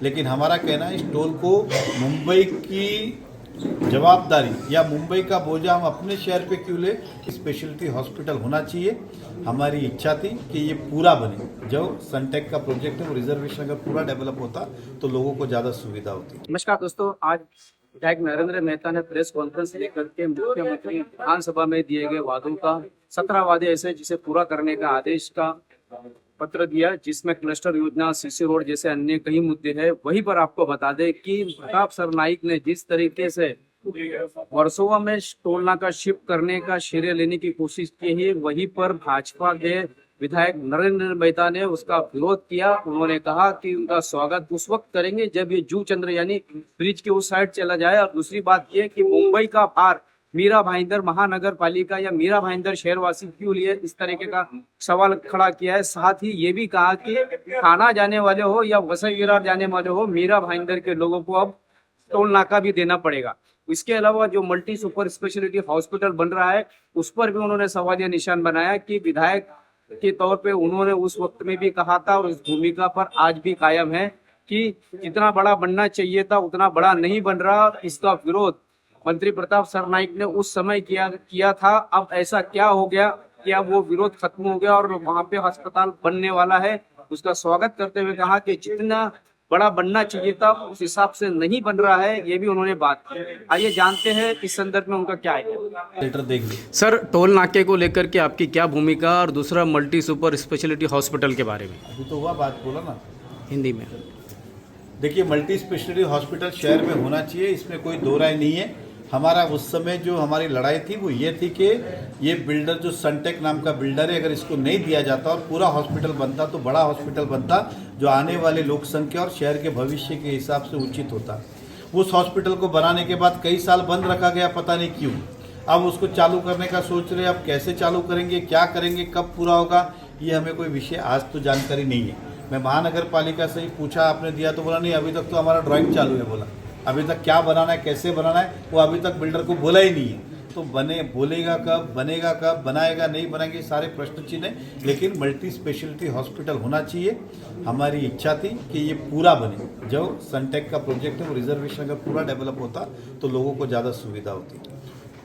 लेकिन हमारा कहना है इस टोल को मुंबई की जवाबदारी या मुंबई का बोझा हम अपने शहर पे क्यों ले। स्पेशलिटी हॉस्पिटल होना चाहिए। हमारी इच्छा थी कि ये पूरा बने। जो सनटेक का प्रोजेक्ट है वो रिजर्वेशन अगर पूरा डेवलप होता तो लोगों को ज़्यादा सुविधा होती। नमस्कार दोस्तों, आज विधायक नरेंद्र मेहता ने प्रेस कॉन्फ्रेंस लेकर के मुख्यमंत्री विधानसभा में दिए गए वादों का 17 वादे ऐसे जिसे पूरा करने का आदेश का पत्र दिया, जिसमें क्लस्टर योजना, सीसी रोड जैसे अन्य कई मुद्दे हैं। वहीं पर आपको बता दें कि प्रताप सरनाइक ने जिस तरीके से वर्सोवा में टोल नाका शिफ्ट करने का श्रेय लेने की कोशिश की है, वहीं पर भाजपा के विधायक नरेंद्र मेहता ने उसका विरोध किया। उन्होंने कहा कि उनका स्वागत उस वक्त करेंगे जब ये जू चंद्र यानी ब्रिज के उस साइड चला जाए। और दूसरी बात ये कि मुंबई का भार मीरा भाईंदर महानगर पालिका या मीरा भाईंदर शहरवासी क्यों लिए, इस तरीके का सवाल खड़ा किया है। साथ ही ये भी कहा कि थाना जाने वाले हो या वसई विरार जाने वाले हो, मीरा भाईंदर के लोगों को अब टोल नाका भी देना पड़ेगा। इसके अलावा जो मल्टी सुपर स्पेशलिटी हॉस्पिटल बन रहा है, उस पर भी उन्होंने सवालिया निशान बनाया कि विधायक के तौर पे उन्होंने उस वक्त में भी कहा था और इस भूमिका पर आज भी कायम है कि जितना बड़ा बनना चाहिए था उतना बड़ा नहीं बन रहा। इसका विरोध मंत्री प्रताप सरनाइक ने उस समय किया था। अब ऐसा क्या हो गया कि अब वो विरोध खत्म हो गया और वहां पे अस्पताल बनने वाला है। उसका स्वागत करते हुए कहा कि जितना बड़ा बनना चाहिए था उस हिसाब से नहीं बन रहा है, ये भी उन्होंने बात की। आइए जानते हैं इस संदर्भ में उनका क्या है। सर, टोल नाके को लेकर के आपकी क्या भूमिका, और दूसरा मल्टी सुपर स्पेशलिटी हॉस्पिटल के बारे में। अभी तो हुआ बात बोला ना हिंदी में। देखिए, मल्टी स्पेशलिटी हॉस्पिटल शहर में होना चाहिए, इसमें कोई दो राय नहीं है। हमारा उस समय जो हमारी लड़ाई थी वो ये थी कि ये बिल्डर जो सनटेक नाम का बिल्डर है, अगर इसको नहीं दिया जाता और पूरा हॉस्पिटल बनता तो बड़ा हॉस्पिटल बनता जो आने वाले लोक संख्या और शहर के भविष्य के हिसाब से उचित होता। उस हॉस्पिटल को बनाने के बाद कई साल बंद रखा गया, पता नहीं क्यों। अब उसको चालू करने का सोच रहे, अब कैसे चालू करेंगे, क्या करेंगे, कब पूरा होगा, ये हमें कोई विषय आज तो जानकारी नहीं है। मैं महानगर पालिका से ही पूछा, आपने दिया तो बोला नहीं, अभी तक तो हमारा ड्राइंग चालू है। बोला अभी तक क्या बनाना है, कैसे बनाना है, वो अभी तक बिल्डर को बोला ही नहीं है। तो बोलेगा कब, बनेगा कब, बनाएगा नहीं बनाएंगे, सारे प्रश्न चिन्ह है। लेकिन मल्टी स्पेशलिटी हॉस्पिटल होना चाहिए। हमारी इच्छा थी कि ये पूरा बने। जो सनटेक का प्रोजेक्ट है वो रिजर्वेशन अगर पूरा डेवलप होता तो लोगों को ज़्यादा सुविधा होती।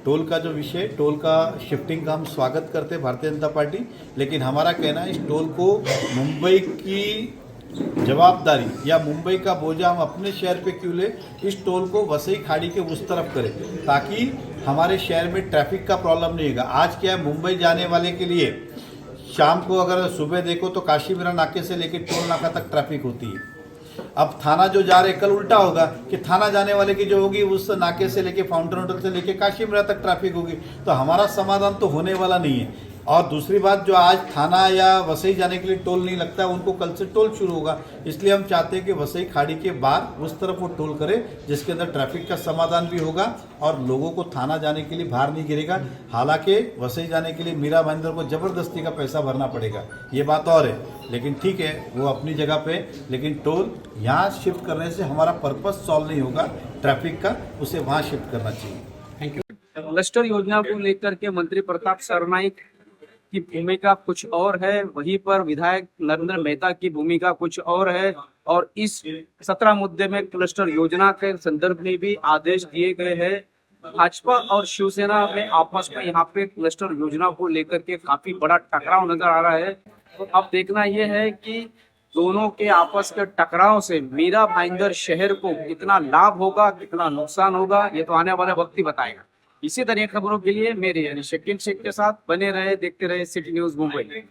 टोल का जो विषय, टोल का शिफ्टिंग का हम स्वागत करते भारतीय जनता पार्टी, लेकिन हमारा कहना है इस टोल को मुंबई की जवाबदारी या मुंबई का बोझा हम अपने शहर पे क्यों ले। इस टोल को वसई खाड़ी के उस तरफ करें ताकि हमारे शहर में ट्रैफिक का प्रॉब्लम नहीं होगा। आज क्या है, मुंबई जाने वाले के लिए शाम को अगर सुबह देखो तो काशी विरार नाके से लेकर टोल नाका तक ट्रैफिक होती है। अब थाना जो जा रहे, कल उल्टा होगा कि थाना जाने वाले की जो होगी उस नाके से लेके फाउंटेन होटल से लेके काशी विरार तक ट्रैफिक होगी। तो हमारा समाधान तो होने वाला नहीं है। और दूसरी बात, जो आज थाना या वसई जाने के लिए टोल नहीं लगता, उनको कल से टोल शुरू होगा। इसलिए हम चाहते हैं कि वसई खाड़ी के बाद उस तरफ वो टोल करे, जिसके अंदर ट्रैफिक का समाधान भी होगा और लोगों को थाना जाने के लिए भार नहीं गिरेगा। हालांकि वसई जाने के लिए मीरा भाईंदर को जबरदस्ती का पैसा भरना पड़ेगा, ये बात और है। लेकिन ठीक है, वो अपनी जगह पे, लेकिन टोल यहाँ शिफ्ट करने से हमारा पर्पस सॉल्व नहीं होगा ट्रैफिक का, उसे वहाँ शिफ्ट करना चाहिए। Thank you. क्लस्टर योजना को लेकर के मंत्री प्रताप सरनाइक की भूमिका कुछ और है, वहीं पर विधायक नरेंद्र मेहता की भूमिका कुछ और है। और इस 17 मुद्दे में क्लस्टर योजना के संदर्भ में भी आदेश दिए गए हैं। भाजपा और शिवसेना में आपस में यहाँ पे क्लस्टर योजना को लेकर के काफी बड़ा टकराव नजर आ रहा है। तो अब देखना यह है कि दोनों के आपस के टकराव से मीरा भाईंदर शहर को कितना लाभ होगा, कितना नुकसान होगा, ये तो आने वाला वक्त ही बताएगा। इसी तरह खबरों के लिए मेरे यानी शकील शेख के साथ बने रहे, देखते रहे सिटी न्यूज मुंबई।